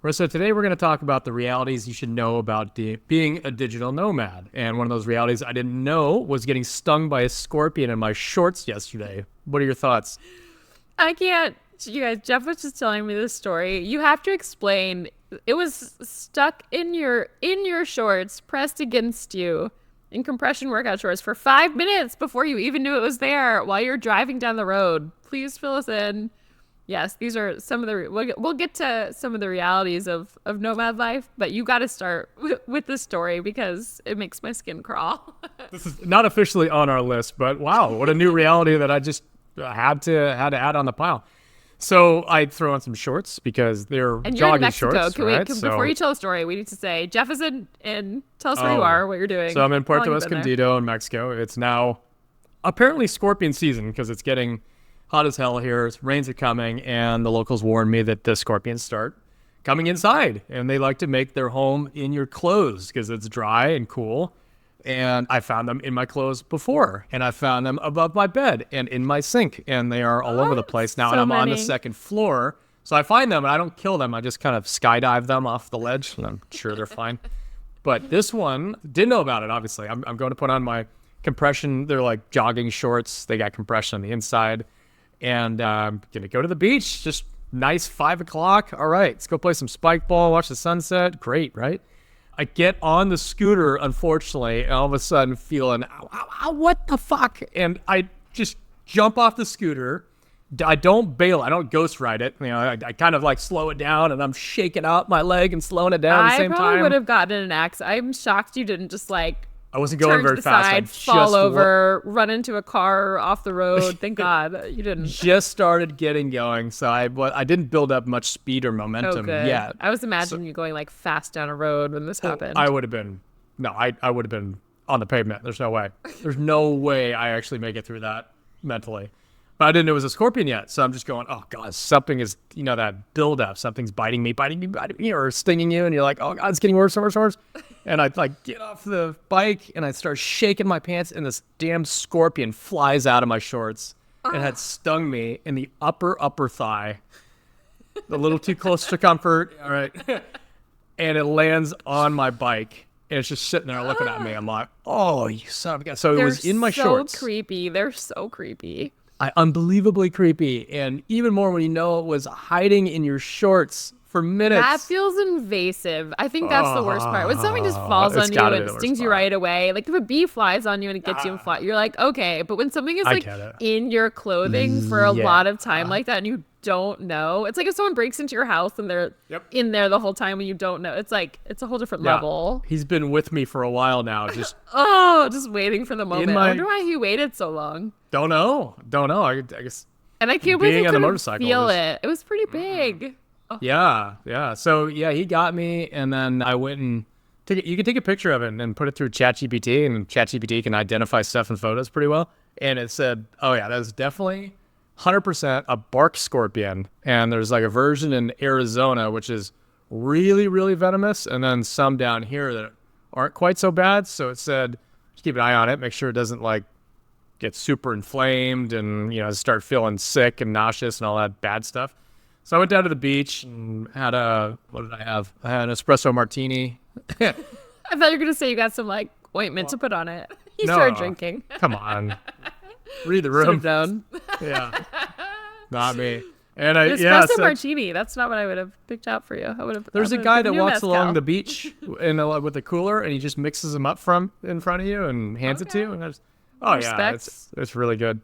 Marissa, today we're going to talk about the realities you should know about being a digital nomad. And one of those realities I didn't know was getting stung by a scorpion in my shorts yesterday. What are your thoughts? I can't. You guys, Jeff was just telling me this story. You have to explain. It was stuck in your shorts, pressed against you in compression workout shorts for 5 minutes before you even knew it was there while you're driving down the road. Please fill us in. Yes, these are some of the. We'll get to some of the realities of nomad life, but you got to start with the story because it makes my skin crawl. This is not officially on our list, but wow, what a new reality that I just had to add on the pile. So I throw on some shorts because they're And you're in jogging Mexico. shorts, right? Before you tell the story, we need to say Jeff is in. Tell us where you are, what you're doing. So I'm in how long Puerto you've been there. Escondido in Mexico. It's now apparently scorpion season because it's getting hot as hell here. Rains are coming, and the locals warned me that the scorpions start coming inside, and they like to make their home in your clothes because it's dry and cool. And I found them in my clothes before, and I found them above my bed and in my sink, and they are all over the place now. So And I'm on the many. second floor, so I find them, and I don't kill them. I just kind of skydive them off the ledge, and I'm sure they're fine. But this one didn't know about it. Obviously, I'm going to put on my compression. They're like jogging shorts. They got compression on the inside, and I'm gonna go to the beach. Just nice 5 o'clock. All right, let's go play some spike ball, watch the sunset. Great, right? I get on the scooter, unfortunately, and all of a sudden feeling, ow, ow, ow, what the fuck? And I just jump off the scooter. I don't bail. I don't ghost ride it. I kind of like slow it down, and I'm shaking out my leg and slowing it down at the I same probably time. would have gotten in an accident. I'm shocked you didn't just like I wasn't going turn to very the fast. I side, just fall over, run into a car off the road. Thank God you didn't. just started getting going, so I didn't build up much speed or Oh, momentum good. yet. I was imagining you going like fast down a road when this happened. I would have been I would have been on the pavement. There's no way. There's no way I actually make it through that mentally. But I didn't know it was a scorpion yet, so I'm just going, oh God, something is, that buildup. Something's biting me, or stinging you, and you're like, oh God, it's getting worse and worse and worse. And I like get off the bike, and I start shaking my pants, and this damn scorpion flies out of my shorts. It had stung me in the upper thigh, a little too close to comfort. All right. And it lands on my bike, and it's just sitting there looking at me. I'm like, oh, you son of a gun. So it was in my shorts. Creepy. They're so creepy. Unbelievably creepy, and even more when you know it was hiding in your shorts for minutes. That feels invasive. I think that's the worst part. When something just falls It's on you gotta and be it the stings worst you part. right away, like if a bee flies on you and it gets you in fly, you're like, okay. But when something is I like get it. in your clothing for a Yeah. lot of time like that and you don't know, it's like if someone breaks into your house and they're Yep. in there the whole time and you don't know. It's like it's a whole different Yeah. level. He's been with me for a while now. Just Oh, just waiting for the moment. my- I wonder why he waited so long. don't know. I guess. And I can't believe Being you on the couldn't motorcycle feel is- it. It was pretty big. Yeah. So yeah, he got me, and then I went and you can take a picture of it and put it through ChatGPT, and ChatGPT can identify stuff in photos pretty well. And it said, oh yeah, that's definitely 100% a bark scorpion. And there's like a version in Arizona which is really, really venomous, and then some down here that aren't quite so bad. So it said, just keep an eye on it, make sure it doesn't like get super inflamed and start feeling sick and nauseous and all that bad stuff. So I went down to the beach and had what did I have? I had an espresso martini. I thought you were gonna say you got some like ointment to put on it. You No. started drinking. Come on, read the Should room. have known. Yeah, not me. And An espresso so martini. That's not what I would have picked out for you. I would have. there's I a would have guy given that you a walks along mezcal. the beach with a cooler, and he just mixes them up in front of you and hands it to you. And yeah, Respect. it's really good.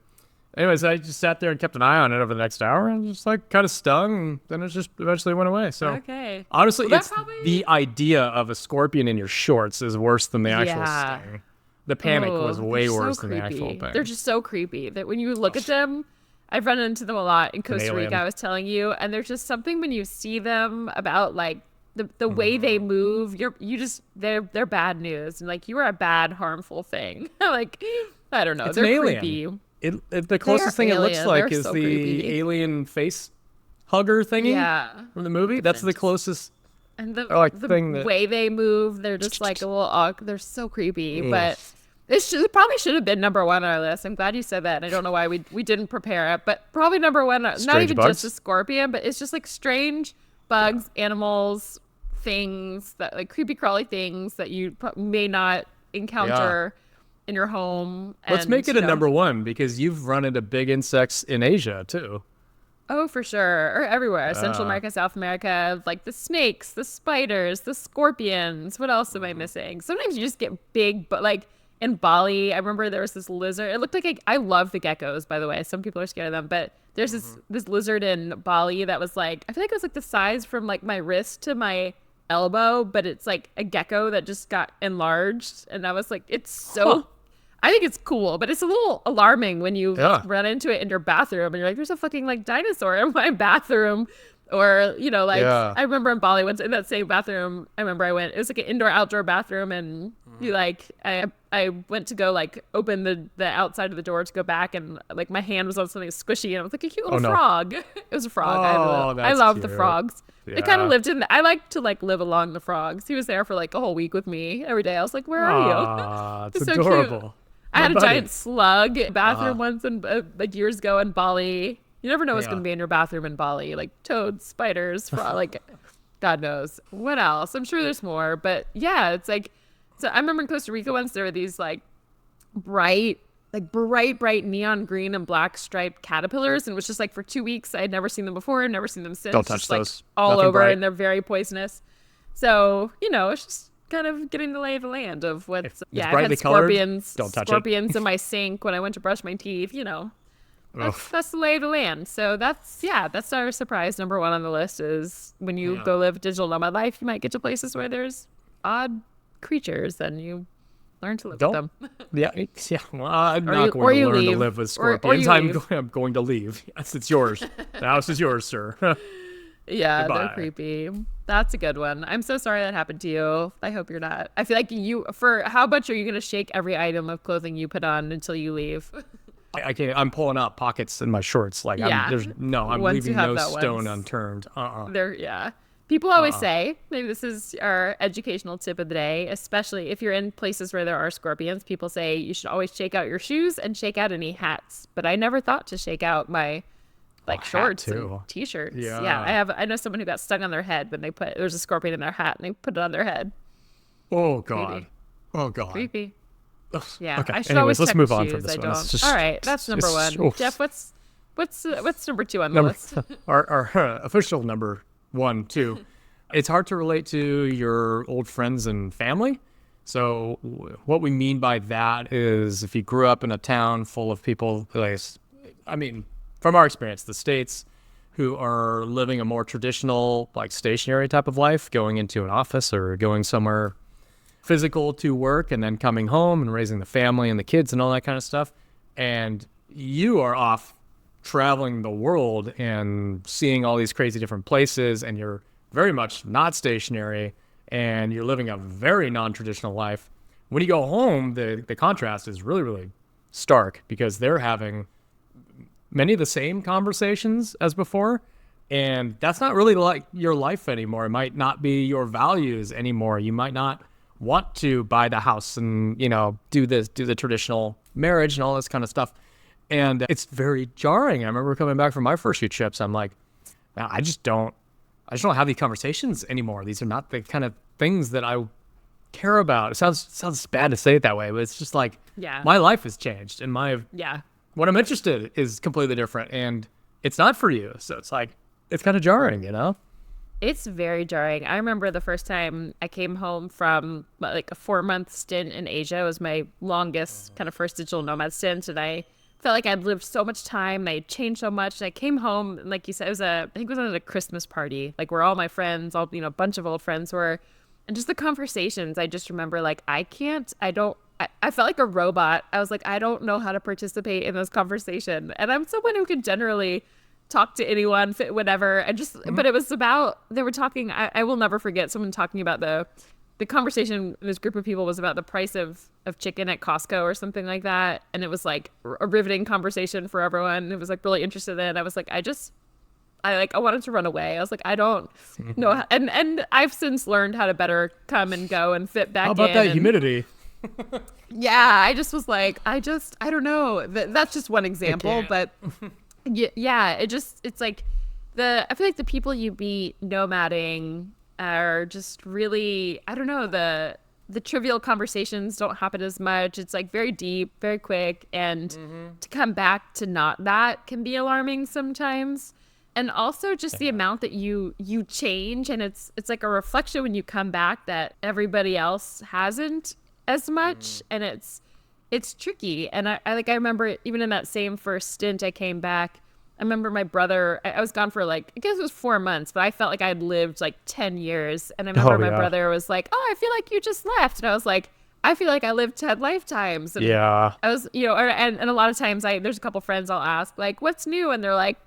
Anyways, I just sat there and kept an eye on it over the next hour, and just like kind of stung, and then it just eventually went away. So Okay. honestly, Well, that it's probably- the idea of a scorpion in your shorts is worse than the actual Yeah. sting. The panic Oh, was way they're so worse than the actual creepy. pain. They're just so creepy that when you look at them, I've run into them a lot in Costa alien. Rica. I was telling you, and there's just something when you see them about like the way they move. They're bad news, and like you are a bad harmful thing. Like I don't know, It's they're an alien. creepy. The closest thing it looks alien. like They're is so the creepy. alien face hugger thingy Yeah. from the movie. That's the closest. And the, Or, like, the thing that- way they move, they're just like a little they're so creepy. But it probably should have been number one on our list. I'm glad you said that. And I don't know why we didn't prepare it, but probably number one. Not Strange even bugs? just a scorpion, but it's just like strange bugs, animals, things that like creepy crawly things that you may not encounter in your home. Let's And, make it a number one because you've run into big insects in Asia too. Oh, for sure. Or everywhere. Central America, South America, like the snakes, the spiders, the scorpions. What else am I missing? Sometimes you just get big, but like in Bali, I remember there was this lizard. It looked like I love the geckos, by the way. Some people are scared of them, but there's this lizard in Bali that was like, I feel like it was like the size from like my wrist to my elbow, but it's like a gecko that just got enlarged. And I was like, it's so I think it's cool, but it's a little alarming when you run into it in your bathroom and you're like, there's a fucking like dinosaur in my bathroom. Or, you know, like I remember in Bali once in that same bathroom, I remember it was like an indoor outdoor bathroom and you like, I went to go like open the outside of the door to go back and like my hand was on something squishy and I was like a cute little frog. It was a frog. I love the frogs. It kind of lived I like to like live along the frogs. He was there for like a whole week with me every day. I was like, where are you? It's so adorable. Cute. I had a giant slug bathroom once and like years ago in Bali. You never know what's going to be in your bathroom in Bali, like toads, spiders, like God knows what else. I'm sure there's more, but yeah, it's like, so I remember in Costa Rica once there were these like bright neon green and black striped caterpillars. And it was just like for 2 weeks, I had never seen them before. I've never seen them since. Don't touch just, those. Like, all Nothing over bright. and they're very poisonous. So, you know, it's just kind of getting the lay of the land of what's, it's I've brightly had scorpions, colored. Don't touch scorpions in my sink when I went to brush my teeth, you know. That's the lay of the land. So that's our surprise number one on the list is when you go live digital nomad life, you might get to places where there's odd creatures and you learn to live with them. Yeah. Well, I'm not going to learn to live with scorpions. I'm going to leave. Yes, it's yours. The house is yours, sir. Yeah, Goodbye. they're creepy. That's a good one. I'm so sorry that happened to you. I hope you're not. I feel like how much are you going to shake every item of clothing you put on until you leave? I can't. I'm pulling out pockets in my shorts. Like, I'm leaving no stone unturned. People always say, maybe this is our educational tip of the day, especially if you're in places where there are scorpions, people say you should always shake out your shoes and shake out any hats. But I never thought to shake out my shorts and t-shirts. Yeah. I know someone who got stung on their head when there's a scorpion in their hat and they put it on their head. Oh God. Creepy. Oh God. Creepy. Yeah, okay. I should Anyways, always let's check move the on shoes. from this I one. don't. All right, that's number one. Oof. Jeff, what's number two on the list? Our official number 1, 2. It's hard to relate to your old friends and family. So what we mean by that is if you grew up in a town full of people, from our experience, the States who are living a more traditional, like stationary type of life, going into an office or going somewhere physical to work and then coming home and raising the family and the kids and all that kind of stuff. And you are off traveling the world and seeing all these crazy different places and you're very much not stationary and you're living a very non-traditional life. When you go home, the contrast is really, really stark because they're having many of the same conversations as before. And that's not really like your life anymore. It might not be your values anymore. You might not want to buy the house and, do the traditional marriage and all this kind of stuff. And it's very jarring. I remember coming back from my first few trips. I'm like, I just don't have these conversations anymore. These are not the kind of things that I care about. It sounds bad to say it that way, but it's just like, my life has changed and what I'm interested in is completely different and it's not for you. So it's like, it's kind of jarring, It's very jarring. I remember the first time I came home from like a 4-month stint in Asia. It was my longest kind of first digital nomad stint. And I felt like I'd lived so much time and I had changed so much. And I came home and like you said, I think it was at a Christmas party, like where all my friends, a bunch of old friends were. And just the conversations, I just remember like, I felt like a robot. I was like, I don't know how to participate in this conversation. And I'm someone who can generally talk to anyone, whatever. And just, but it was about, they were talking, I will never forget someone talking about the conversation, this group of people was about the price of chicken at Costco or something like that. And it was like a riveting conversation for everyone. It was like really interested in. I was like, I wanted to run away. I was like, I don't know. And I've since learned how to better come and go and fit back in. How about that humidity? Yeah, I just was like, I don't know. That's just one example, but yeah, it's like I feel like the people you meet nomading are just really, I don't know, the trivial conversations don't happen as much. It's like very deep, very quick, and to come back to not that can be alarming sometimes. And also just the amount that you change, and it's like a reflection when you come back that everybody else hasn't as much, and it's tricky. And I remember even in that same first stint I came back, I remember my brother, I was gone for like, I guess it was 4 months, but I felt like I had lived like 10 years. And I remember my brother was like, oh, I feel like you just left. And I was like, I feel like I lived 10 lifetimes. And Yeah. I was, and a lot of times there's a couple friends I'll ask, like, what's new? And they're like,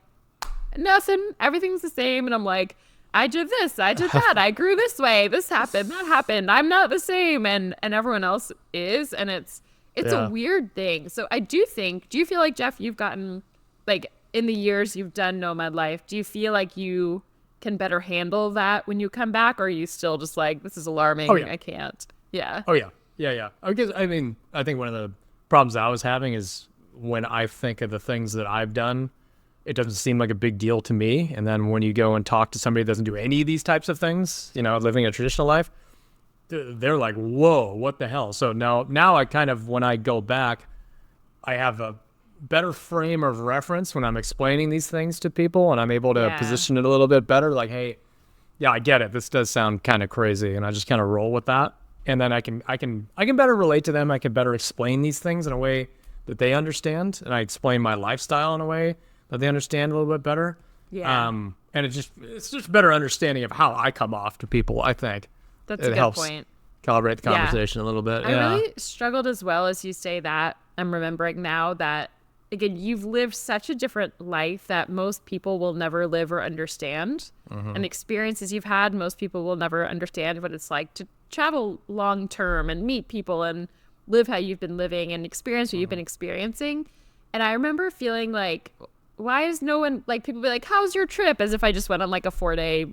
nothing, everything's the same. And I'm like, I did this, I did that, I grew this way, this happened, that happened, I'm not the same. And everyone else is. And it's a weird thing. So I do you feel like, Jeff, you've gotten like, in the years you've done nomad life, do you feel like you can better handle that when you come back, or are you still just like, this is alarming, I can't? Yeah. Oh, yeah. Yeah. I think one of the problems I was having is when I think of the things that I've done, it doesn't seem like a big deal to me. And then when you go and talk to somebody that doesn't do any of these types of things, living a traditional life, they're like, whoa, what the hell? So now I kind of, when I go back, I have a better frame of reference when I'm explaining these things to people, and I'm able to position it a little bit better. Like, hey, yeah, I get it. This does sound kind of crazy, and I just kind of roll with that. And then I can better relate to them. I can better explain these things in a way that they understand, and I explain my lifestyle in a way that they understand a little bit better. Yeah. And it's just better understanding of how I come off to people. I think that's a good helps point. Calibrate the conversation a little bit. I really struggled as well as you say that. I'm remembering now that, again, you've lived such a different life that most people will never live or understand. And experiences you've had, most people will never understand what it's like to travel long term and meet people and live how you've been living and experience what you've been experiencing. And I remember feeling like, why is no one, like, people be like, how's your trip? As if I just went on like a 4-day,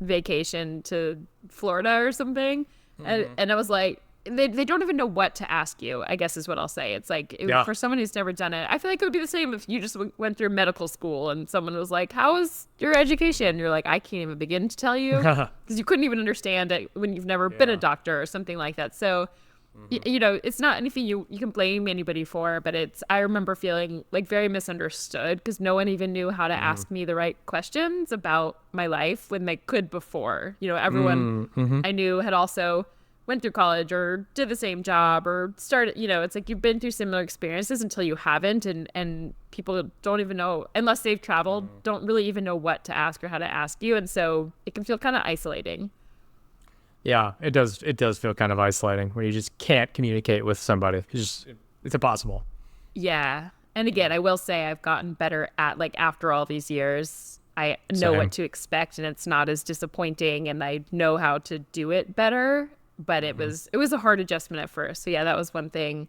vacation to Florida or something. And I was like, they don't even know what to ask you, I guess is what I'll say. It's like, for someone who's never done it, I feel like it would be the same if you just went through medical school and someone was like, how was your education? You're like, I can't even begin to tell you, because you couldn't even understand it when you've never been a doctor or something like that. So, it's not anything you can blame anybody for, but I remember feeling like very misunderstood because no one even knew how to ask me the right questions about my life when they could before. Everyone I knew had also went through college or did the same job or started, it's like you've been through similar experiences until you haven't. And people don't even know, unless they've traveled, don't really even know what to ask or how to ask you. And so it can feel kind of isolating. Yeah, it does. It does feel kind of isolating when you just can't communicate with somebody. It's impossible. Yeah. And again, I will say I've gotten better at, like, after all these years, I know what to expect and it's not as disappointing and I know how to do it better. But it was a hard adjustment at first. So yeah, that was one thing,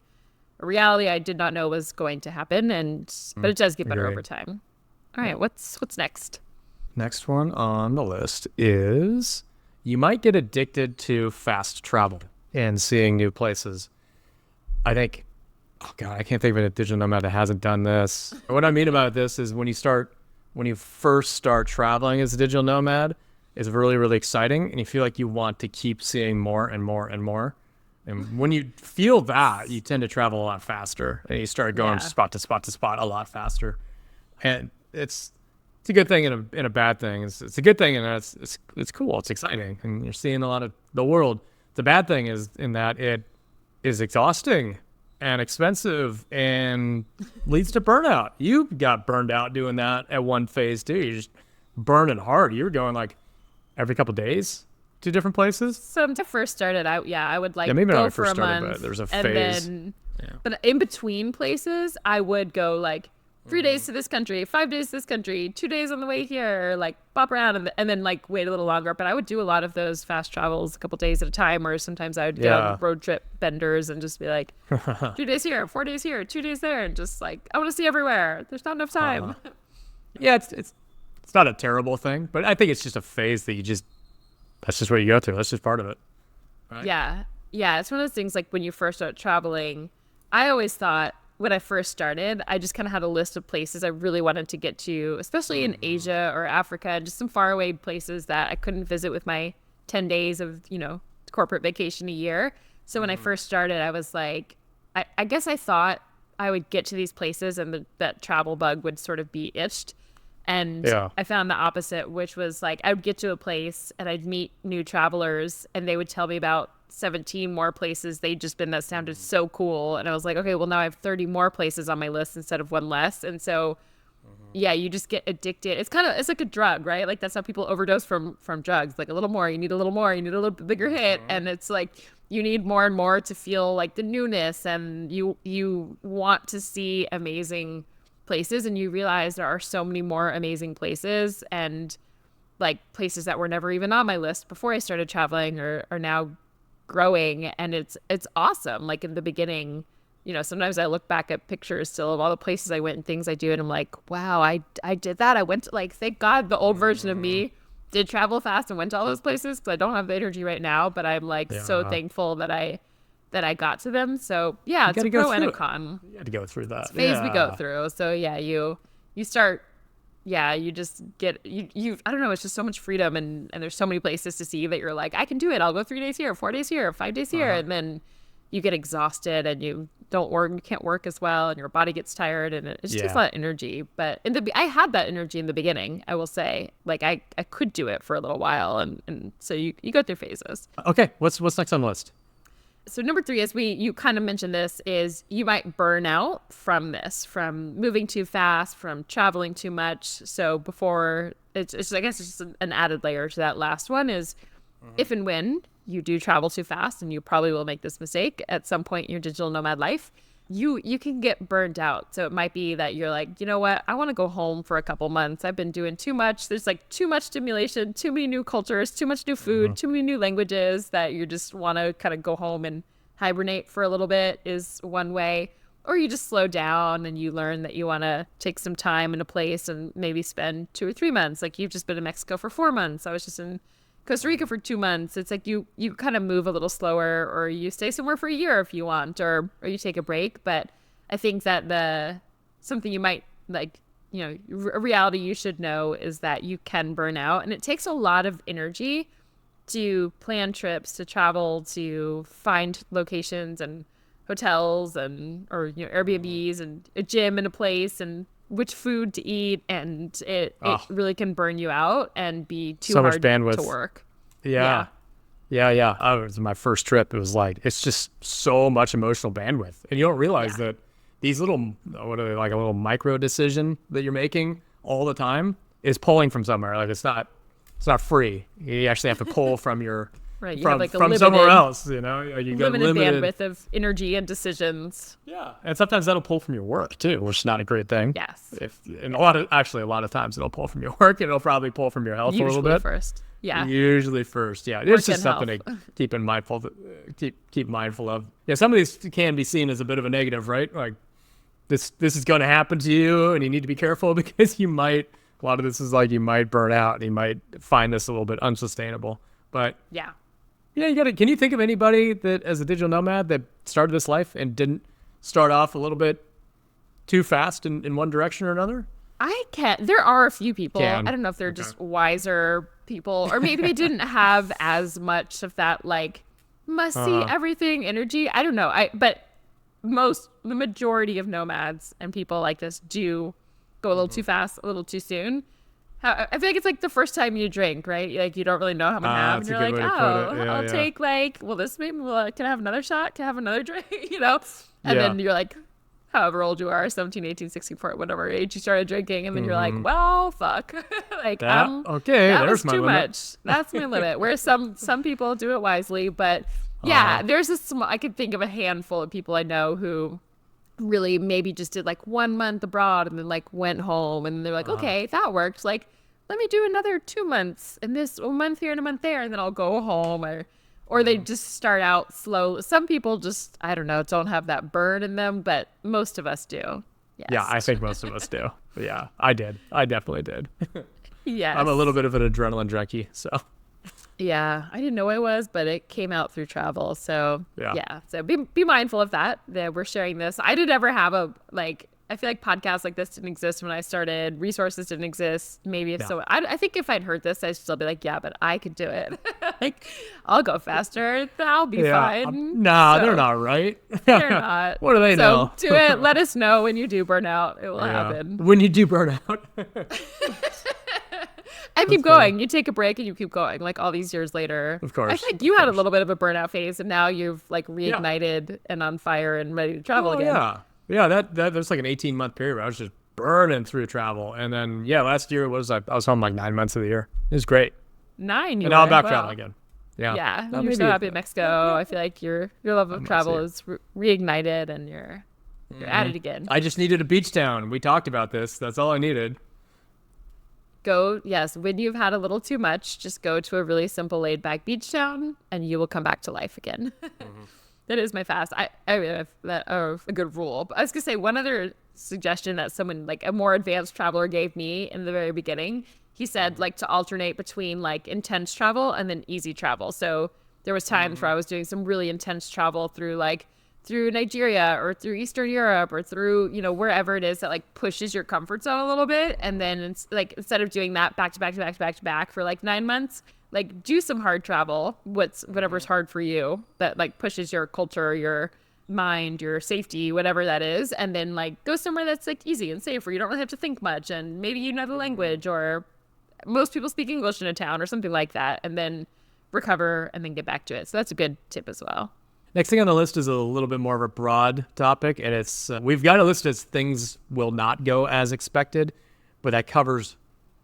a reality I did not know was going to happen, but it does get better over time. All right, what's next? Next one on the list is you might get addicted to fast travel and seeing new places. I think, oh God, I can't think of a digital nomad that hasn't done this. What I mean about this is when you first start traveling as a digital nomad, it's really, really exciting, and you feel like you want to keep seeing more and more and more. And when you feel that, you tend to travel a lot faster, and you start going spot to spot to spot a lot faster. And it's a good thing and a bad thing. It's a good thing, and it's cool. It's exciting, and you're seeing a lot of the world. The bad thing is in that it is exhausting and expensive and leads to burnout. You got burned out doing that at one phase too. You're just burning hard. You were going like every couple of days to different places. So when I first started out, I would like maybe go not for first a started, month, but there was a and phase. then, but in between places, I would go like 3 days to this country, 5 days to this country, 2 days on the way here, like bop around, and then like wait a little longer. But I would do a lot of those fast travels a couple days at a time, or sometimes I would go on road trip benders and just be like 2 days here, 4 days here, 2 days there, and just like I want to see everywhere. There's not enough time. Yeah, it's not a terrible thing, but I think it's just a phase that that's just what you go through. That's just part of it. Right? Yeah. It's one of those things like when you first start traveling, I always thought when I first started, I just kind of had a list of places I really wanted to get to, especially in Asia or Africa, just some faraway places that I couldn't visit with my 10 days of, corporate vacation a year. So when I first started, I was like, I guess I thought I would get to these places and that travel bug would sort of be itched. And I found the opposite, which was like I would get to a place and I'd meet new travelers and they would tell me about 17 more places they'd just been that sounded so cool. And I was like, okay, well, now I have 30 more places on my list instead of one less. And so, yeah, you just get addicted. It's like a drug, right? Like that's how people overdose from drugs. Like a little more, you need a little more, you need a little bit bigger hit. And it's like you need more and more to feel like the newness, and you want to see amazing places, and you realize there are so many more amazing places, and like places that were never even on my list before I started traveling are now growing, and it's awesome. Like in the beginning, sometimes I look back at pictures still of all the places I went and things I do, and I'm like, wow, I did that. I went to, like, thank God the old version of me did travel fast and went to all those places, because I don't have the energy right now, but I'm like so thankful that I got to them. So yeah, it's a pro and a con. You had to go through that. It's a phase we go through. So yeah, you start, you just get, you I don't know, it's just so much freedom, and there's so many places to see that you're like, I can do it. I'll go 3 days here, 4 days here, 5 days here. And then you get exhausted and you can't work as well, and your body gets tired, and it just takes a lot of energy. But I had that energy in the beginning, I will say. Like I could do it for a little while, and so you go through phases. Okay, what's next on the list? So number 3, as you kind of mentioned this, is you might burn out from from moving too fast, from traveling too much. So before, it's I guess it's just an added layer to that last one is if and when you do travel too fast, and you probably will make this mistake at some point in your digital nomad life, you can get burned out. So it might be that you're like, you know what, I want to go home for a couple months. I've been doing too much. There's like too much stimulation, too many new cultures, too much new food, too many new languages, that you just want to kind of go home and hibernate for a little bit is one way. Or you just slow down and you learn that you want to take some time in a place and maybe spend 2 or 3 months. Like you've just been in Mexico for 4 months. I was just in Costa Rica for 2 months. It's like you kind of move a little slower, or you stay somewhere for a year if you want, or you take a break. But I think that something you might like, a reality you should know is that you can burn out, and it takes a lot of energy to plan trips, to travel, to find locations and hotels or Airbnbs and a gym in a place and which food to eat, and it really can burn you out and be too so hard much bandwidth to work. Yeah. It was my first trip. It was like, it's just so much emotional bandwidth, and you don't realize that these little, what are they, like a little micro decision that you're making all the time is pulling from somewhere. Like it's not free. You actually have to pull from your right. You from, have like a from limited, somewhere else. You got limited bandwidth of energy and decisions. Yeah, and sometimes that'll pull from your work too, which is not a great thing. Yes. And a lot of times it'll pull from your work, and it'll probably pull from your health a little bit. Usually first. Yeah, it's just something to keep mindful of. Yeah, some of these can be seen as a bit of a negative, right? Like this is going to happen to you, and you need to be careful because you might. A lot of this is like you might burn out, and you might find this a little bit unsustainable. But yeah, you got to. Can you think of anybody that, as a digital nomad, that started this life and didn't start off a little bit too fast in one direction or another? I can't. There are a few people. I don't know if they're just wiser people, or maybe they didn't have as much of that like must see everything energy. I don't know. But the majority of nomads and people like this do go a little too fast, a little too soon. I feel like it's like the first time you drink, right? Like you don't really know how much to have, and you're like, I'll take like, can I have another shot? Can I have another drink? And then you're like, however old you are, 17, 18, 16, whatever age you started drinking, and then you're like, well, fuck, like that was my too limit. Much. That's my limit. Where some people do it wisely, but yeah, there's I could think of a handful of people I know who really maybe just did like 1 month abroad and then like went home, and they're like, okay, that worked. Like, let me do another 2 months and this a month here and a month there, and then I'll go home. Or they just start out slow. Some people just, I don't know, don't have that burn in them, but most of us do. Yes. Yeah, I think most of us do. Yeah, I did. I definitely did. Yes. I'm a little bit of an adrenaline junkie, so. Yeah, I didn't know what it was, but it came out through travel. So Yeah. yeah, so be mindful of that. That we're sharing this. I didn't ever have a like. I feel like podcasts like this didn't exist when I started. Resources didn't exist. Maybe if Yeah. so, I think if I'd heard this, I'd still be like, yeah, but I could do it. Like, I'll go faster. I'll be Yeah. fine. Nah, they're So not right. they're not. What do they So know? do it. Let us know when you do burn out. It will Yeah. happen. When you do burn out. And keep funny. going. You take a break and you keep going. Like all these years later. Of course, I think you had a little bit of a burnout phase, and now you've like reignited and on fire and ready to travel Oh, again. yeah. Yeah, that's like an 18-month period where I was just burning through travel. And then, yeah, last year I was home like 9 months of the year. It was great. 9 you And now I'm were? back Wow. traveling again. Yeah. Yeah, Well, you're so maybe- happy in Mexico. I feel like your love of not travel safe. is reignited, and you're at it again. I just needed a beach town. We talked about this. That's all I needed. Go, yes, when you've had a little too much, just go to a really simple, laid back beach town, and you will come back to life again. That is my fast. I really have that a good rule. But I was gonna say one other suggestion that someone like a more advanced traveler gave me in the very beginning. He said like to alternate between like intense travel and then easy travel. So there was times where I was doing some really intense travel through Nigeria or through Eastern Europe or through, wherever it is that like pushes your comfort zone a little bit. And then it's like, instead of doing that back to back to back to back to back for like 9 months, like do some hard travel, whatever's hard for you that like pushes your culture, your mind, your safety, whatever that is. And then like go somewhere that's like easy and safe where you don't really have to think much. And maybe you know the language or most people speak English in a town or something like that. And then recover and then get back to it. So that's a good tip as well. Next thing on the list is a little bit more of a broad topic, and it's we've got a list as things will not go as expected, but that covers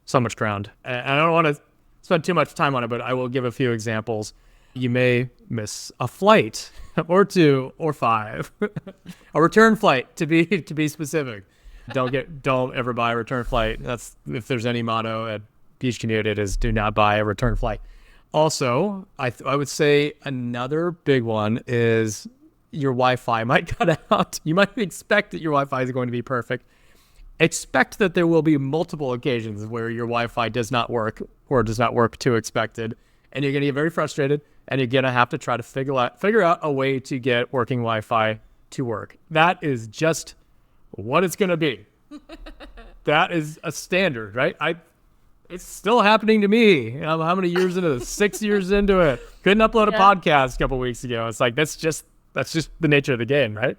so much ground. And I don't want to spend too much time on it, but I will give a few examples. You may miss a flight, or 2, or 5, a return flight to be specific. Don't ever buy a return flight. That's if there's any motto at Beach Commute, it is do not buy a return flight. Also, I would say another big one is your Wi-Fi might cut out. You might expect that your Wi-Fi is going to be perfect. Expect that there will be multiple occasions where your Wi-Fi does not work or does not work to expected, and you're going to get very frustrated, and you're going to have to try to figure out a way to get working Wi-Fi to work. That is just what it's going to be. That is a standard, right? It's still happening to me. How many years into this? 6 years into it. Couldn't upload a podcast a couple weeks ago. It's like that's just the nature of the game, right?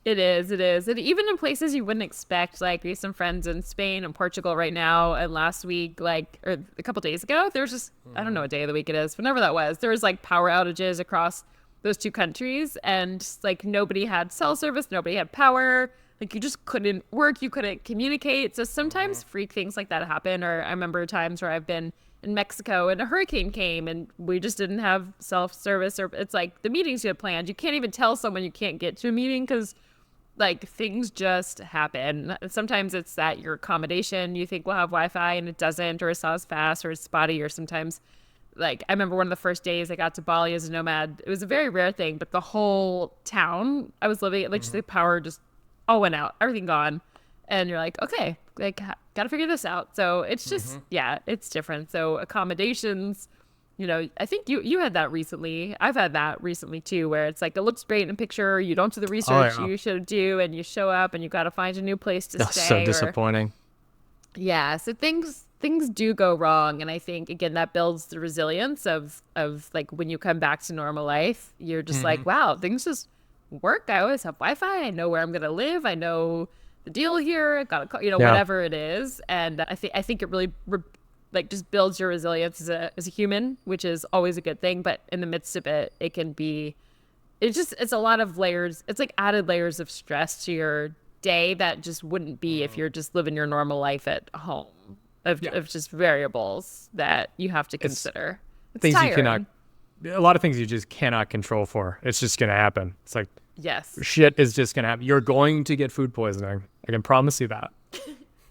It is. And even in places you wouldn't expect, like we have some friends in Spain and Portugal right now, and last week, or a couple days ago, there was just, I don't know what day of the week it is, whenever that was, there was like power outages across those two countries, and like nobody had cell service, nobody had power. Like you just couldn't work, you couldn't communicate. So sometimes freak things like that happen. Or I remember times where I've been in Mexico and a hurricane came and we just didn't have self-service, or it's like the meetings you had planned. You can't even tell someone you can't get to a meeting because like things just happen. Sometimes it's that your accommodation, you think we'll have Wi-Fi and it doesn't, or it's not as fast or it's spotty, or sometimes like I remember one of the first days I got to Bali as a nomad. It was a very rare thing, but the whole town I was living, like just the power just all went out, everything gone, and you're like, okay, like gotta figure this out. So it's just it's different. So accommodations, I think you had that recently. I've had that recently too, where it's like it looks great in a picture, you don't do the research you should do, and you show up and you gotta find a new place to That's stay. so disappointing. So things do go wrong, and I think again that builds the resilience of like when you come back to normal life, you're just like, wow, things just work. I always have Wi-Fi. I know where I'm gonna live. I know the deal here. I got a whatever it is, and I think it really just builds your resilience as a human, which is always a good thing. But in the midst of it, it can be, it's a lot of layers. It's like added layers of stress to your day that just wouldn't be if you're just living your normal life at home. Of just variables that you have to consider. It's things tiring. a lot of things you just cannot control for. It's just gonna happen. It's like Yes. shit is just gonna happen. You're going to get food poisoning. I can promise you that.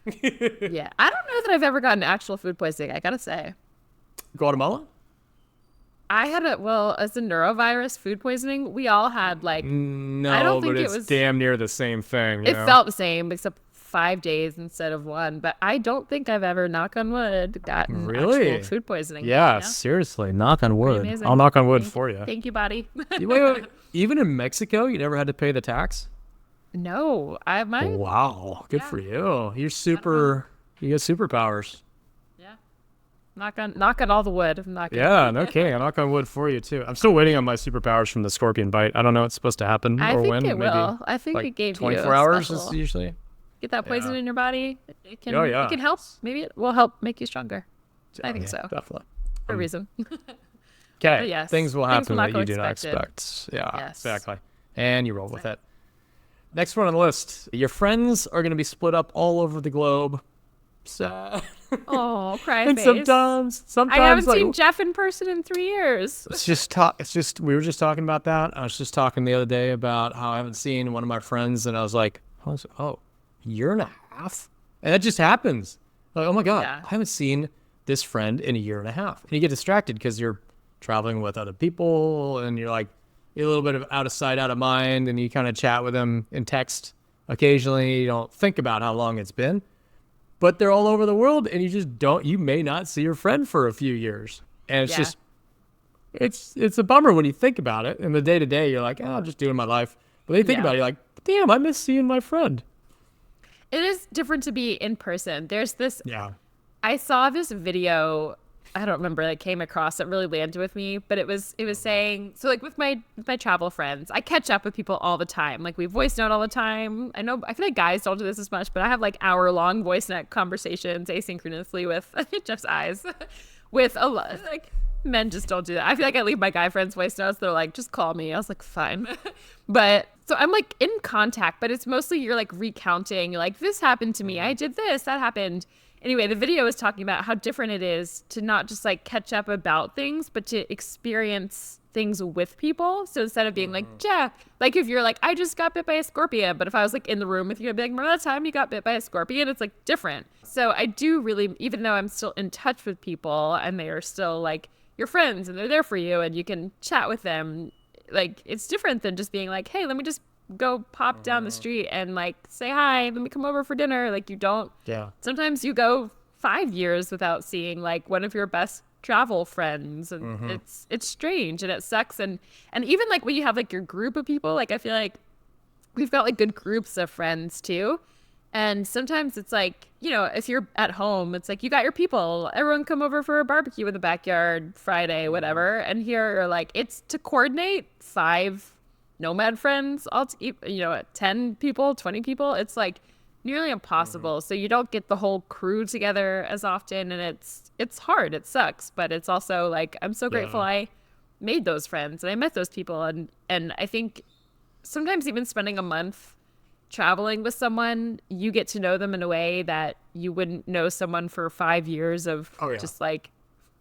Yeah. I don't know that I've ever gotten actual food poisoning, I gotta say. Guatemala? I had as a neurovirus food poisoning, we all had like, No, I don't but think it it's was- damn near the same thing. it felt the same, except 5 days instead of 1. But I don't think I've ever, knock on wood, gotten Really? actual food poisoning. Yeah, You know? seriously. Knock on wood. Amazing. I'll knock on wood for you. Thank you, body. Wait. Even in Mexico, you never had to pay the tax? No, I might. Wow. Good for you. You got superpowers. Yeah. Knock on all the wood. I'm not Yeah, no kidding. I'll knock on wood for you too. I'm still waiting on my superpowers from the scorpion bite. I don't know what's supposed to happen I or think when. it Maybe will. I think like it gave 24 you a hours special- is usually. Get that poison in your body. It can. Oh, yeah. It can help. Maybe it will help make you stronger. I think so. Definitely. For a reason. Okay. yes, Things will things happen will that not you go do not expected. expect. Yeah, Yes. exactly. And you roll with it. Next one on the list. Your friends are going to be split up all over the globe. Sad. Oh, cry And face. sometimes I haven't like, seen Jeff in person in 3 years. we were just talking about that. I was just talking the other day about how I haven't seen one of my friends, and I was like, oh, year and a half? And that just happens. Like, oh my God, Yeah. I haven't seen this friend in a year and a half. And you get distracted because you're traveling with other people, and you're like, you're a little bit of out of sight, out of mind, and you kind of chat with them in text occasionally. You don't think about how long it's been. But they're all over the world, and you may not see your friend for a few years. And it's Yeah. just, it's a bummer when you think about it. In the day to day, you're like, I'm just doing my life. But then you think Yeah. about it, you're like, damn, I miss seeing my friend. It is different to be in person. There's this. Yeah. I saw this video. I don't remember that came across that really landed with me, but it was saying, so like with my travel friends, I catch up with people all the time. Like we voice note all the time. I feel like guys don't do this as much, but I have like hour-long voice note conversations asynchronously with Jeff's eyes with a lot, like men just don't do that. I feel like I leave my guy friends voice notes. They're like, just call me. I was like, fine. But so I'm like in contact, but it's mostly you're like recounting. You're like, this happened to me. I did this, that happened. Anyway, the video is talking about how different it is to not just like catch up about things, but to experience things with people. So instead of being like, yeah, like if you're like, I just got bit by a scorpion, but if I was like in the room with you, I'd be like, remember that time you got bit by a scorpion? It's like different. So I do really, even though I'm still in touch with people and they are still like your friends and they're there for you and you can chat with them, like it's different than just being like, hey, let me just go pop down the street and like say hi, let me come over for dinner. Like you don't. Yeah. Sometimes you go 5 years without seeing like one of your best travel friends, and it's strange and it sucks. And even like when you have like your group of people, like I feel like we've got like good groups of friends too. And sometimes it's like, you know, if you're at home, it's like you got your people, everyone come over for a barbecue in the backyard Friday, whatever. And here you're like, it's to coordinate 5 Nomad friends, 10 people, 20 people. It's like nearly impossible. So you don't get the whole crew together as often, and it's hard. It sucks, but it's also like I'm so grateful I made those friends and I met those people, and I think sometimes even spending a month traveling with someone, you get to know them in a way that you wouldn't know someone for 5 years of just like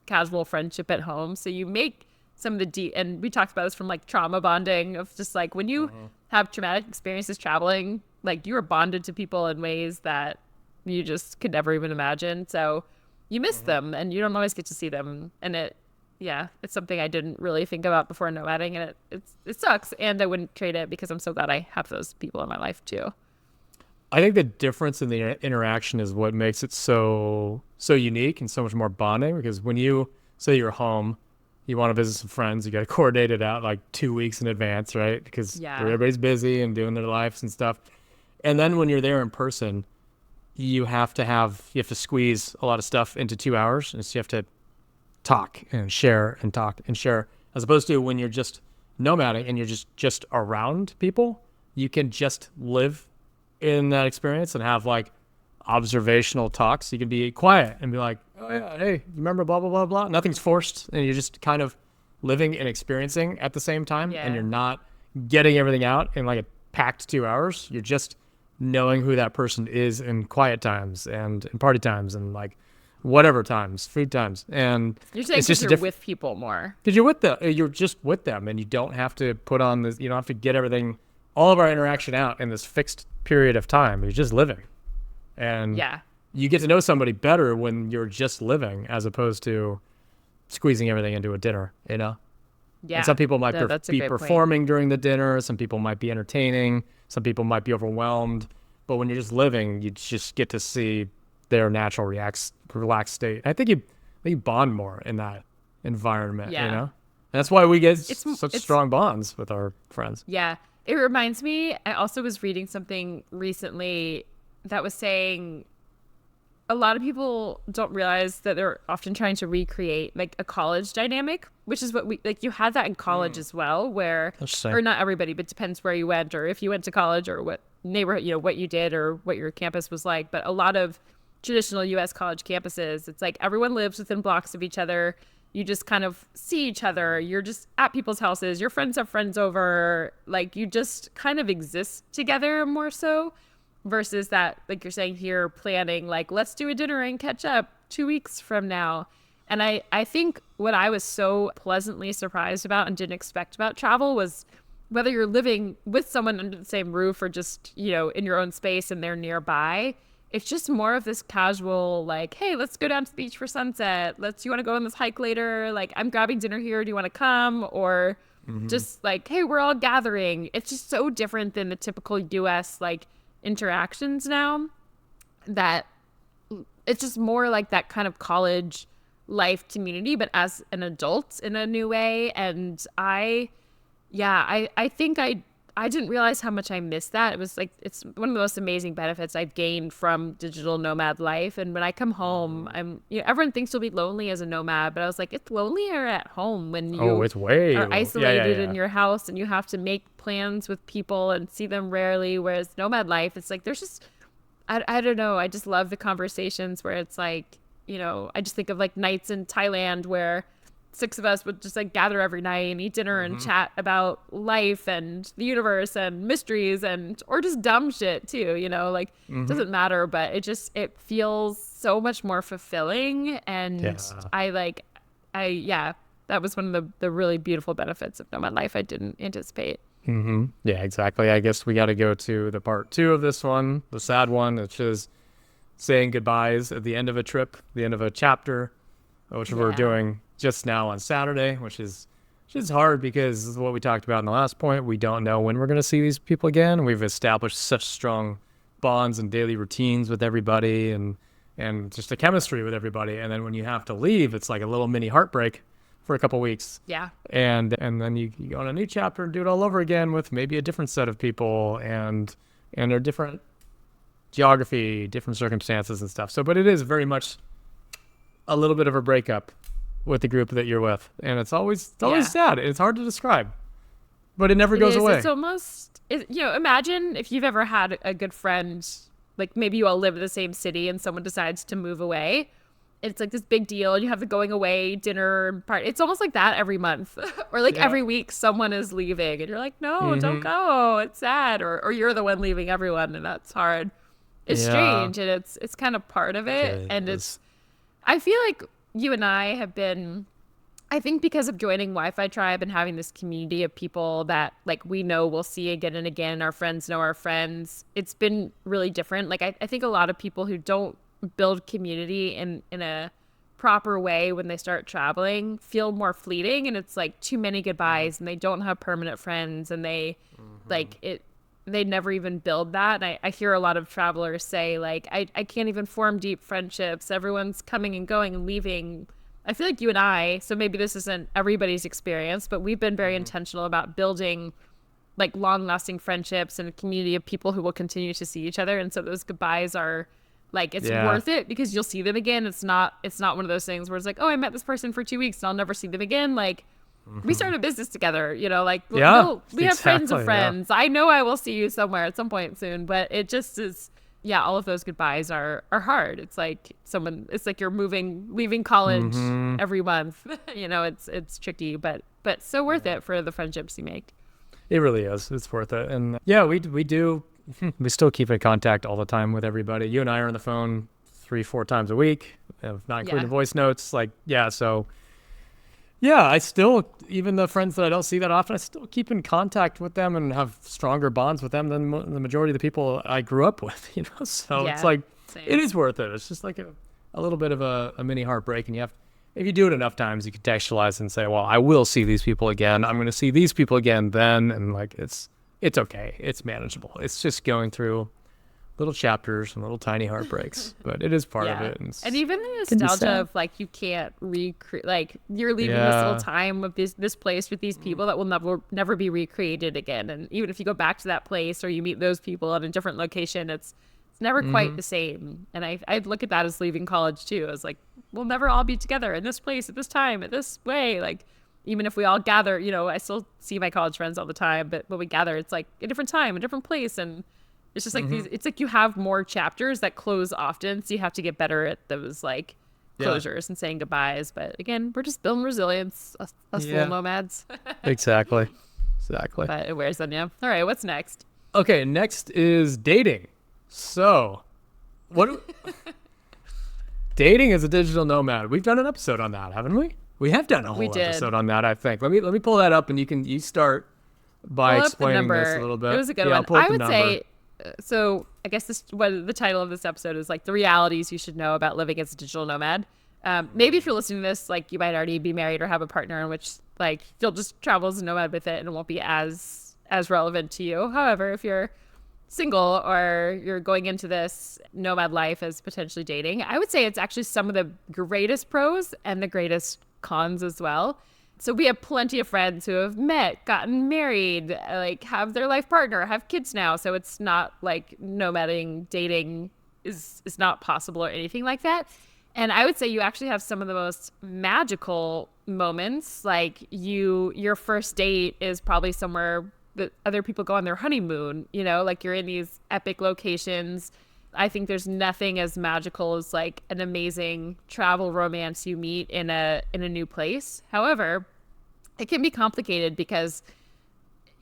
casual friendship at home. So you make some of the deep, and we talked about this from like trauma bonding of just like when you have traumatic experiences traveling, like you are bonded to people in ways that you just could never even imagine. So you miss them and you don't always get to see them. And it's something I didn't really think about before nomading, and it sucks. And I wouldn't trade it because I'm so glad I have those people in my life too. I think the difference in the interaction is what makes it so unique and so much more bonding, because when you say you're home, you want to visit some friends, you got to coordinate it out like 2 weeks in advance, right? Because everybody's busy and doing their lives and stuff. And then when you're there in person, you have to squeeze a lot of stuff into 2 hours. And so you have to talk and share and talk and share, as opposed to when you're just nomading and you're just around people, you can just live in that experience and have like observational talks. You can be quiet and be like, oh yeah, hey, you remember blah blah blah blah. Nothing's forced, and you're just kind of living and experiencing at the same time. And you're not getting everything out in like a packed 2 hours. You're just knowing who that person is in quiet times and in party times and like whatever times, food times. And you're saying because you're with people more, because you're just with them, and you don't have to put on this, you don't have to get all of our interaction out in this fixed period of time. You're just living. And you get to know somebody better when you're just living, as opposed to squeezing everything into a dinner, you know? Yeah. And some people might that's a be great performing during the dinner. Some people might be entertaining. Some people might be overwhelmed. But when you're just living, you just get to see their natural relaxed state. I think you bond more in that environment, Yeah. you know? And that's why we get It's such strong bonds with our friends. Yeah. It reminds me, I also was reading something recently that was saying a lot of people don't realize that they're often trying to recreate like a college dynamic, which is what we like. You had that in college as well, where, Interesting. or not everybody, but depends where you went or if you went to college or what neighborhood, what you did or what your campus was like. But a lot of traditional US college campuses, it's like everyone lives within blocks of each other. You just kind of see each other. You're just at people's houses. Your friends have friends over. Like you just kind of exist together more so versus that, like you're saying here, planning, like, let's do a dinner and catch up 2 weeks from now. And I think what I was so pleasantly surprised about and didn't expect about travel was whether you're living with someone under the same roof or just, in your own space and they're nearby, it's just more of this casual, like, hey, let's go down to the beach for sunset. You want to go on this hike later? Like, I'm grabbing dinner here. Do you want to come? Or just like, hey, we're all gathering. It's just so different than the typical US, like, interactions now, that it's just more like that kind of college life community, but as an adult in a new way. And I think I didn't realize how much I missed that. It was like, it's one of the most amazing benefits I've gained from digital nomad life. And when I come home, everyone thinks you'll be lonely as a nomad, but I was like, it's lonelier at home when you it's way are isolated yeah. in your house and you have to make plans with people and see them rarely. Whereas nomad life, it's like, there's just, I don't know. I just love the conversations where it's like, I just think of like nights in Thailand where 6 of us would just like gather every night and eat dinner and chat about life and the universe and mysteries or just dumb shit too, like it doesn't matter, but it feels so much more fulfilling. And that was one of the really beautiful benefits of nomad life I didn't anticipate. Yeah, exactly. I guess we got to go to the part 2 of this one, the sad one, which is saying goodbyes at the end of a trip, the end of a chapter, which we're doing just now on Saturday, which is hard because this is what we talked about in the last point. We don't know when we're going to see these people again. We've established such strong bonds and daily routines with everybody and just a chemistry with everybody. And then when you have to leave, it's like a little mini heartbreak for a couple weeks. Yeah. And then you go on a new chapter and do it all over again with maybe a different set of people and a different geography, different circumstances and stuff. So, but it is very much a little bit of a breakup with the group that you're with, and it's always sad. It's hard to describe, but it never goes away. It's almost, imagine if you've ever had a good friend, like maybe you all live in the same city and someone decides to move away. It's like this big deal and you have the going away dinner part. It's almost like that every month or like every week someone is leaving and you're like, no, don't go. It's sad. Or you're the one leaving everyone and that's hard. It's strange and it's kind of part of it. And I feel like you and I have been, I think because of joining Wi-Fi Tribe and having this community of people that like we know we'll see again and again, our friends know our friends, it's been really different. Like I think a lot of people who don't build community in a proper way when they start traveling feel more fleeting, and it's like too many goodbyes and they don't have permanent friends and they they never even build that. And I hear a lot of travelers say, like, I can't even form deep friendships. Everyone's coming and going and leaving. I feel like you and I, so maybe this isn't everybody's experience, but we've been very intentional about building like long-lasting friendships and a community of people who will continue to see each other. And so those goodbyes are like, it's worth it because you'll see them again. It's not one of those things where it's like, oh, I met this person for 2 weeks and I'll never see them again. Like, we started a business together, like we have friends of friends. Yeah. I know I will see you somewhere at some point soon, but it just is, all of those goodbyes are hard. It's like you're leaving college every month. It's tricky, but so worth it for the friendships you make. It really is. It's worth it. And we do. We still keep in contact all the time with everybody. You and I are on the phone 3-4 times a week, not including voice notes. I still, even the friends that I don't see that often, I still keep in contact with them and have stronger bonds with them than the majority of the people I grew up with, So it's like, same. It is worth it. It's just like a little bit of a mini heartbreak. And if you do it enough times, you contextualize and say, well, I will see these people again. I'm going to see these people again then. And like, it's okay. It's manageable. It's just going through little chapters and little tiny heartbreaks, but it is part of Yeah. it. And, And even the can be nostalgia sad. of like you can't recreate, like you're leaving this little Yeah. time of this place with these people that will never be recreated again. And even if you go back to that place or you meet those people at a different location, it's never quite the same. And I look at that as leaving college too. I was like, we'll never all be together in this place at this time at this way. Like even if we all gather, I still see my college friends all the time, but when we gather, it's like a different time, a different place, and it's just like it's like you have more chapters that close often, so you have to get better at those like Yeah. closures and saying goodbyes. But again, we're just building resilience, us Yeah. little nomads. Exactly. Exactly. But it wears on you. All right, what's next? Okay, next is dating. So, what? Dating as a digital nomad. We've done an episode on that, haven't we? We have done a whole We did. episode on that, I think. Let me pull that up, and you start by Pull up the explaining this number. a little bit. It was a good Yeah, I'll one. pull up I the would number. say. So I guess what the title of this episode is like the realities you should know about living as a digital nomad. Maybe if you're listening to this, like you might already be married or have a partner in which like you'll just travel as a nomad with it and it won't be as relevant to you. However, if you're single or you're going into this nomad life as potentially dating, I would say it's actually some of the greatest pros and the greatest cons as well. So we have plenty of friends who have met, gotten married, like have their life partner, have kids now. So it's not like nomading, dating is not possible or anything like that. And I would say you actually have some of the most magical moments. Like your first date is probably somewhere that other people go on their honeymoon, like you're in these epic locations. I think there's nothing as magical as like an amazing travel romance you meet in a new place. However, it can be complicated because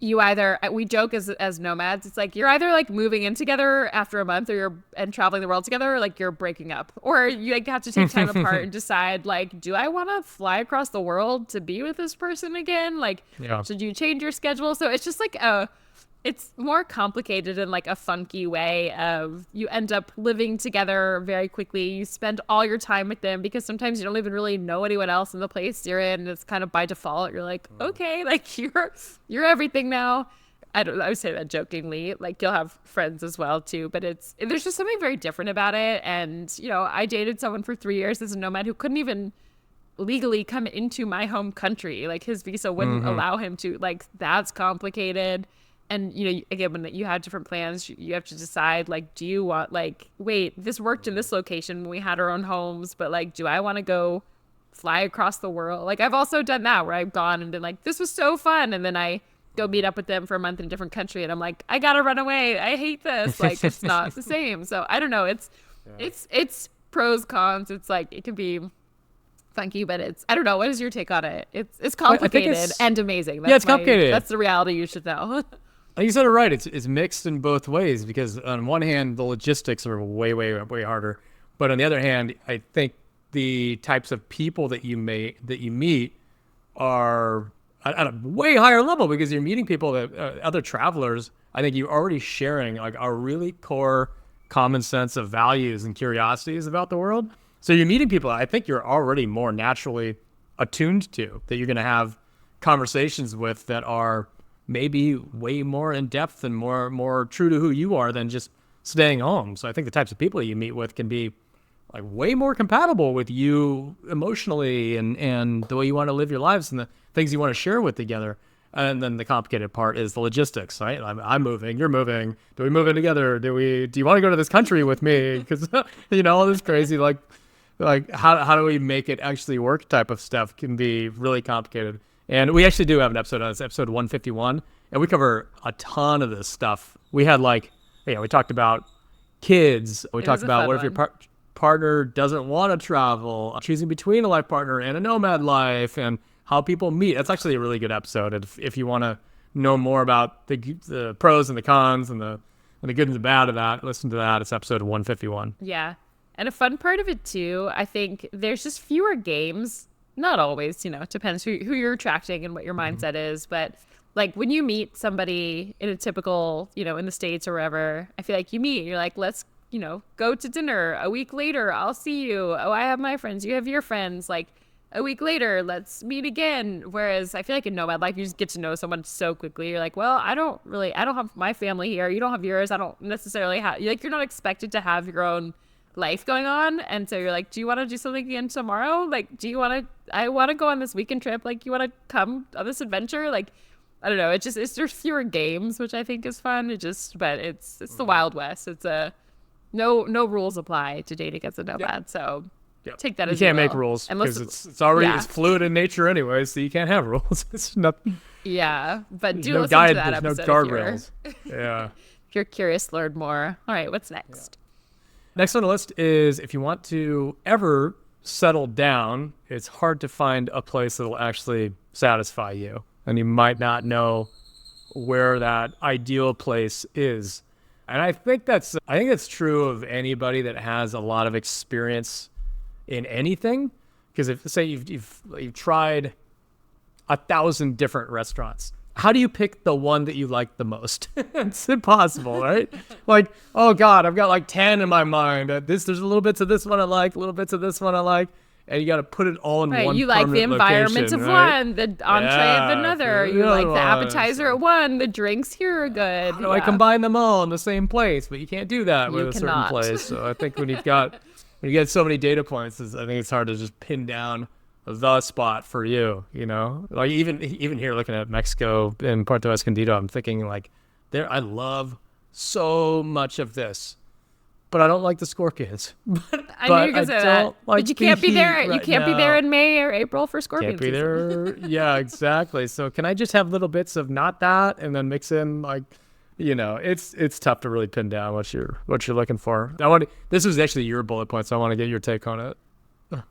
we joke as nomads, it's like you're either like moving in together after a month and traveling the world together, or like you're breaking up, or you like have to take time apart and decide like, do I want to fly across the world to be with this person again? Like, Yeah. should you change your schedule? So it's just like it's more complicated in like a funky way of you end up living together very quickly. You spend all your time with them because sometimes you don't even really know anyone else in the place you're in. It's kind of by default. You're like, okay, like you're everything now. I would say that jokingly. Like you'll have friends as well too, but there's just something very different about it. And I dated someone for 3 years as a nomad who couldn't even legally come into my home country. Like his visa wouldn't allow him to. Like that's complicated. And again, when you have different plans, you have to decide like, do you want like, wait, this worked in this location when we had our own homes, but like, do I want to go fly across the world? Like I've also done that where I've gone and been like, this was so fun, and then I go meet up with them for a month in a different country, and I'm like, I gotta run away. I hate this. Like it's not the same. So I don't know. It's pros, cons. It's like it can be funky, but I don't know. What is your take on it? It's complicated and amazing. It's complicated. That's the reality you should know. You said it right. It's mixed in both ways because on one hand, the logistics are way, way, way harder. But on the other hand, I think the types of people that you meet are at a way higher level because you're meeting people that other travelers. I think you're already sharing like a really core common sense of values and curiosities about the world. So you're meeting people I think you're already more naturally attuned to, that you're going to have conversations with that are maybe way more in depth and more true to who you are than just staying home. So I think the types of people you meet with can be like way more compatible with you emotionally and the way you want to live your lives and the things you want to share with together. And then the complicated part is the logistics, right? I'm moving, you're moving. Do we move in together? Do you want to go to this country with me? Because all this crazy like how do we make it actually work type of stuff can be really complicated. And we actually do have an episode on this, episode 151, and we cover a ton of this stuff. We had we talked about kids. We talked about what if your partner doesn't want to travel, choosing between a life partner and a nomad life, and how people meet. That's actually a really good episode. If you want to know more about the pros and the cons and the good and the bad of that, listen to that. It's episode 151. Yeah. And a fun part of it too, I think there's just fewer games. Not always, it depends who you're attracting and what your mindset is. But like when you meet somebody in a typical, in the States or wherever, I feel like you meet, you're like, let's, go to dinner. A week later, I'll see you. Oh, I have my friends. You have your friends. Like a week later, let's meet again. Whereas I feel like in nomad life, you just get to know someone so quickly. You're like, well, I don't have my family here. You don't have yours. I don't necessarily have, like, you're not expected to have your own life going on. And so you're like, do you want to do something again tomorrow? Like, I want to go on this weekend trip. Like, you want to come on this adventure? Like, I don't know. There's fewer games, which I think is fun. But it's the Wild West. It's no rules apply to dating as a nomad. So take that as you can't make will. rules because it's already it's fluid in nature anyway, so you can't have rules. It's nothing. Yeah, but do no listen guide, to that there's episode no guardrails. Yeah. if you're curious to learn more. All right, what's next? Next on the list is if you want to ever settle down, it's hard to find a place that'll actually satisfy you, and you might not know where that ideal place is. And I think that's true of anybody that has a lot of experience in anything, because if say you've tried 1,000 different restaurants, how do you pick the one that you like the most? It's impossible, right? Like, oh God, I've got like 10 in my mind. There's a little bits of this one I like, a little bits of this one I like, and you got to put it all in one. You like the environment location, of right? one, the entree of another. You like the appetizer at one, the drinks here are good. How do I combine them all in the same place? But you can't do that with a certain place. So I think when you get so many data points, I think it's hard to just pin down the spot for you, you know? Like even here looking at Mexico and Puerto Escondido, I'm thinking like I love so much of this, but I don't like the scorpions. I knew you were gonna say that. Like but you can't be there. Right you can't now. be there in May or April for scorpion Can't be there. Yeah, exactly. So can I just have little bits of not that and then mix in like, you know, it's tough to really pin down what you're looking for. This was actually your bullet point, so I want to get your take on it.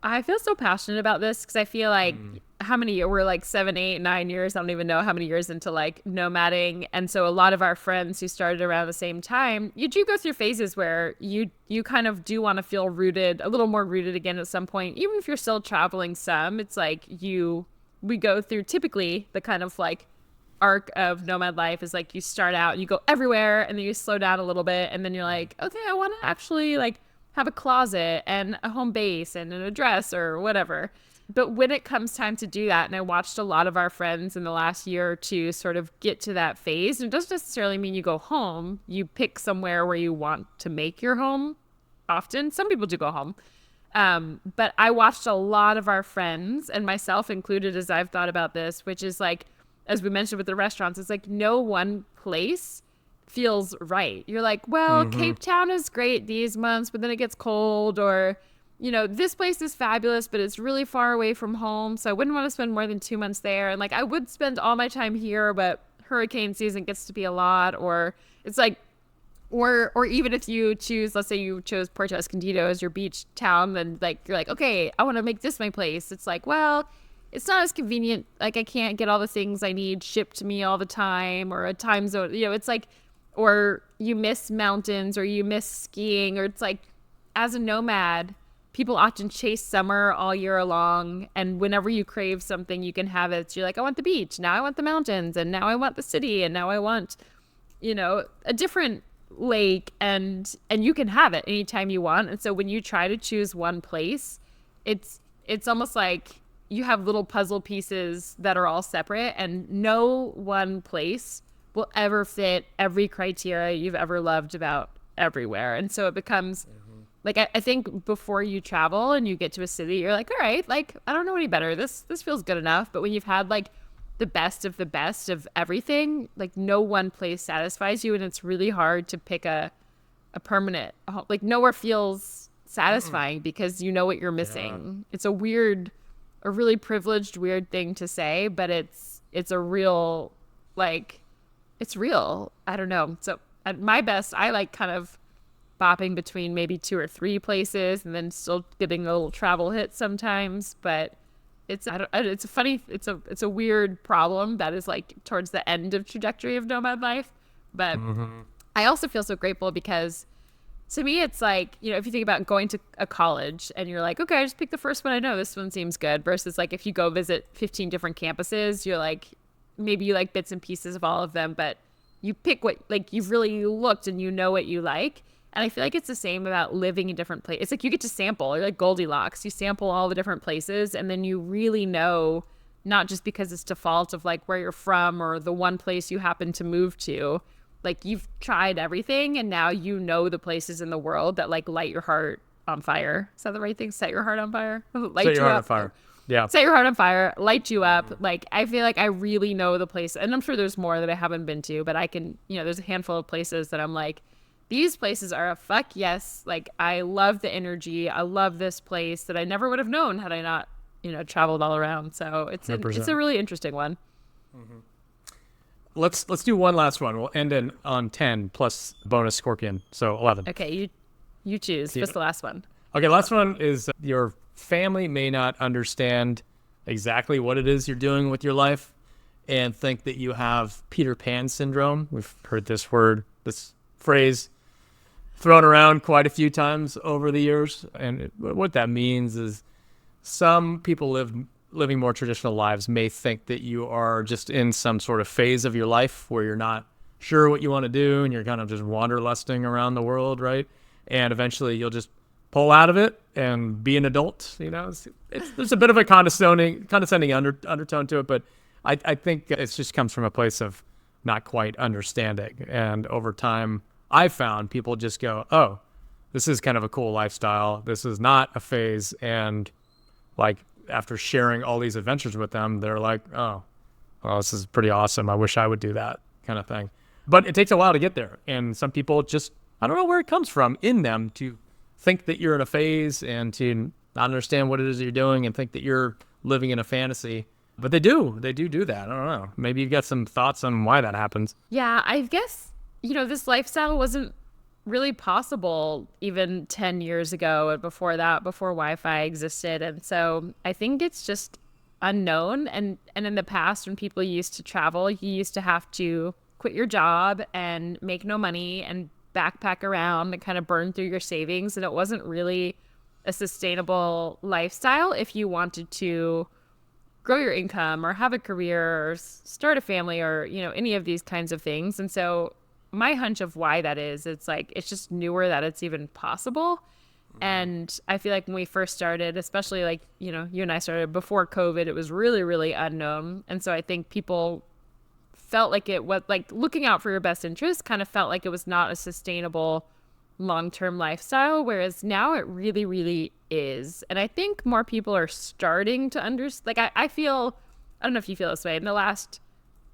I feel so passionate about this because I feel like how many we're like 7, 8, 9 years. I don't even know how many years into like nomading. And so a lot of our friends who started around the same time, you do go through phases where you kind of do want to feel rooted, a little more rooted again at some point. Even if you're still traveling some, it's like we go through typically the kind of like arc of nomad life is like you start out, you go everywhere, and then you slow down a little bit, and then you're like, okay, I want to actually like have a closet and a home base and an address or whatever. But when it comes time to do that, and I watched a lot of our friends in the last year or two sort of get to that phase, and it doesn't necessarily mean you go home. You pick somewhere where you want to make your home often. Some people do go home. But I watched a lot of our friends, and myself included as I've thought about this, which is like, as we mentioned with the restaurants, it's like no one place feels right. You're like, well, Cape Town is great these months, but then it gets cold, or, you know, this place is fabulous, but it's really far away from home, so I wouldn't want to spend more than 2 months there. And like, I would spend all my time here, but hurricane season gets to be a lot. Or it's like, or even if you choose, let's say you chose Puerto Escondido as your beach town, then like you're like, okay, I want to make this my place. It's like, well, it's not as convenient. Like, I can't get all the things I need shipped to me all the time, or a time zone, you know, it's like, or you miss mountains, or you miss skiing, or it's like, as a nomad, people often chase summer all year long, and whenever you crave something, you can have it. So you're like, I want the beach, now I want the mountains, and now I want the city, and now I want, you know, a different lake, and you can have it anytime you want. And so when you try to choose one place, it's almost like you have little puzzle pieces that are all separate, and no one place will ever fit every criteria you've ever loved about everywhere. And so it becomes like, I think before you travel and you get to a city, you're like, all right, like, I don't know any better. This feels good enough. But when you've had like the best of everything, like no one place satisfies you, and it's really hard to pick a permanent home. Like, nowhere feels satisfying because you know what you're missing. It's a really privileged, weird thing to say, but it's a real, like, it's real. I don't know. So at my best, I like kind of bopping between maybe 2 or 3 places, and then still getting a little travel hit sometimes. But it's a weird problem that is like towards the end of trajectory of nomad life. But I also feel so grateful because to me, it's like, you know, if you think about going to a college and you're like, okay, I just pick the first one I know, this one seems good, versus like if you go visit 15 different campuses, you're like, maybe you like bits and pieces of all of them, but you pick what, like, you've really looked and you know what you like. And I feel like it's the same about living in different places. It's like you get to sample. You're like Goldilocks. You sample all the different places, and then you really know, not just because it's default of like where you're from or the one place you happen to move to. Like you've tried everything, and now you know the places in the world that like light your heart on fire. Is that the right thing? Set your heart on fire? Light Set you your heart up. on fire. Yeah. Set your heart on fire, light you up. Like I feel like I really know the place, and I'm sure there's more that I haven't been to, but I can, there's a handful of places that I'm like, these places are a fuck yes. Like I love the energy. I love this place that I never would have known had I not, traveled all around. So it's a really interesting one. Mm-hmm. Let's do one last one. We'll end on 10 plus bonus scorpion, so 11. Okay, you choose. What's the last one? Okay, last one is your family may not understand exactly what it is you're doing with your life and think that you have Peter Pan syndrome. We've heard this phrase thrown around quite a few times over the years. And what that means is some people living more traditional lives may think that you are just in some sort of phase of your life where you're not sure what you want to do and you're kind of just wanderlusting around the world, right? And eventually you'll just pull out of it and be an adult. There's a bit of a condescending undertone to it, but I think it just comes from a place of not quite understanding. And over time, I've found people just go, oh, this is kind of a cool lifestyle. This is not a phase. And like after sharing all these adventures with them, they're like, oh, well, this is pretty awesome. I wish I would do that kind of thing. But it takes a while to get there. And some people just, I don't know where it comes from in them to think that you're in a phase and to not understand what it is you're doing and think that you're living in a fantasy. But they do that. I don't know. Maybe you've got some thoughts on why that happens. Yeah, I guess, this lifestyle wasn't really possible even 10 years ago and before that, before Wi-Fi existed. And so I think it's just unknown. And in the past, when people used to travel, you used to have to quit your job and make no money and backpack around and kind of burn through your savings. And it wasn't really a sustainable lifestyle if you wanted to grow your income or have a career or start a family or, any of these kinds of things. And so my hunch of why that is, it's like, it's just newer that it's even possible. And I feel like when we first started, especially like, you and I started before COVID, it was really, really unknown. And so I think people felt like it was like looking out for your best interest kind of felt like it was not a sustainable long-term lifestyle, whereas now it really, really is. And I think more people are starting to understand. Like I feel, I don't know if you feel this way, in the last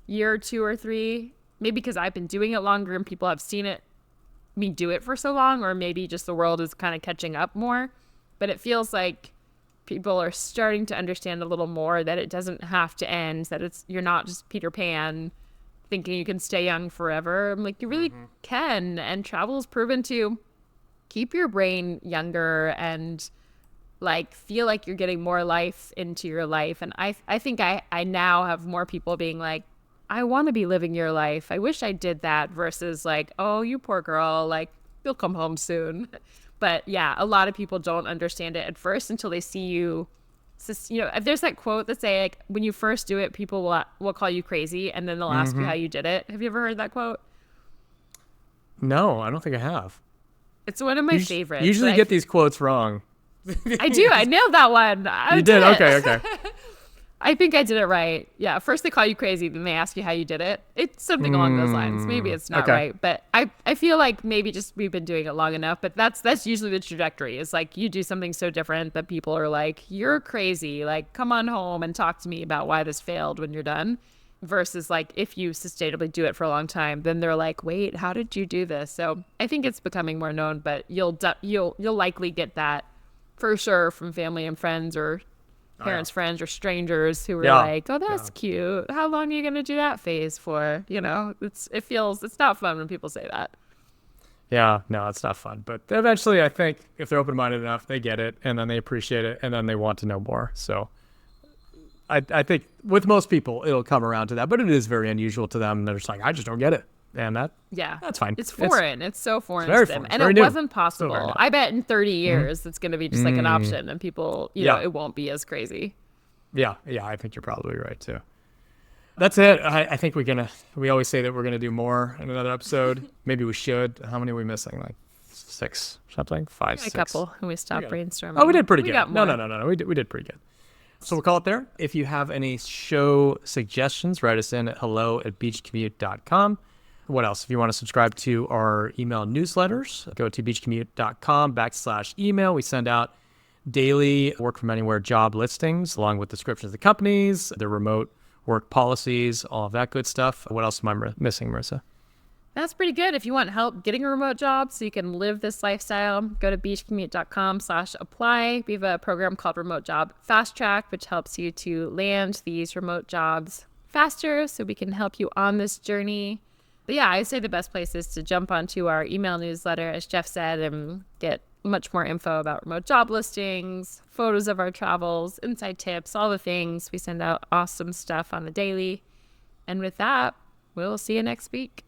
year or two or three, maybe because I've been doing it longer and people have seen me do it for so long, or maybe just the world is kind of catching up more. But it feels like people are starting to understand a little more that it doesn't have to end, that you're not just Peter Pan thinking you can stay young forever. I'm like, you really can. And travel is proven to keep your brain younger and like feel like you're getting more life into your life. And I think I now have more people being like, I want to be living your life. I wish I did that, versus like, oh, you poor girl, like you'll come home soon. But yeah, a lot of people don't understand it at first until they see you. If there's that quote that say like, when you first do it, people will call you crazy, and then they'll ask you how you did it. Have you ever heard that quote? No, I don't think I have. It's one of my favorites. You usually get these quotes wrong. I do. I nailed that one. You did? Okay. I think I did it right. Yeah. First they call you crazy, then they ask you how you did it. It's something along those lines. Maybe it's not right, but I feel like maybe just we've been doing it long enough. But that's usually the trajectory. It's like you do something so different that people are like, you're crazy. Like, come on home and talk to me about why this failed when you're done. Versus like if you sustainably do it for a long time, then they're like, wait, how did you do this? So I think it's becoming more known, but you'll likely get that for sure from family and friends or parents, friends, or strangers who were like, oh, that's cute. How long are you going to do that phase for? It's not fun when people say that. Yeah, no, it's not fun. But eventually, I think if they're open-minded enough, they get it, and then they appreciate it, and then they want to know more. So I think with most people, it'll come around to that. But it is very unusual to them. They're just like, I just don't get it. And that's fine. It's foreign. It's so foreign to them. Foreign. And it wasn't possible. I bet in 30 years, it's going to be just like an option, and people, it won't be as crazy. Yeah, I think you're probably right too. That's it. I think we always say that we're gonna do more in another episode. Maybe we should. How many are we missing? Like 6 something, 5, A 6. couple, and we stopped got it. brainstorming. Oh, we did pretty good. got No, more. no. We did pretty good. So we'll call it there. If you have any show suggestions, write us in at hello@beachcommute.com. What else? If you want to subscribe to our email newsletters, go to beachcommute.com/email. We send out daily work from anywhere job listings along with descriptions of the companies, their remote work policies, all of that good stuff. What else am I missing, Marissa? That's pretty good. If you want help getting a remote job so you can live this lifestyle, go to beachcommute.com/apply. We have a program called Remote Job Fast Track, which helps you to land these remote jobs faster so we can help you on this journey. But yeah, I'd say the best place is to jump onto our email newsletter, as Jeff said, and get much more info about remote job listings, photos of our travels, inside tips, all the things. We send out awesome stuff on the daily. And with that, we'll see you next week.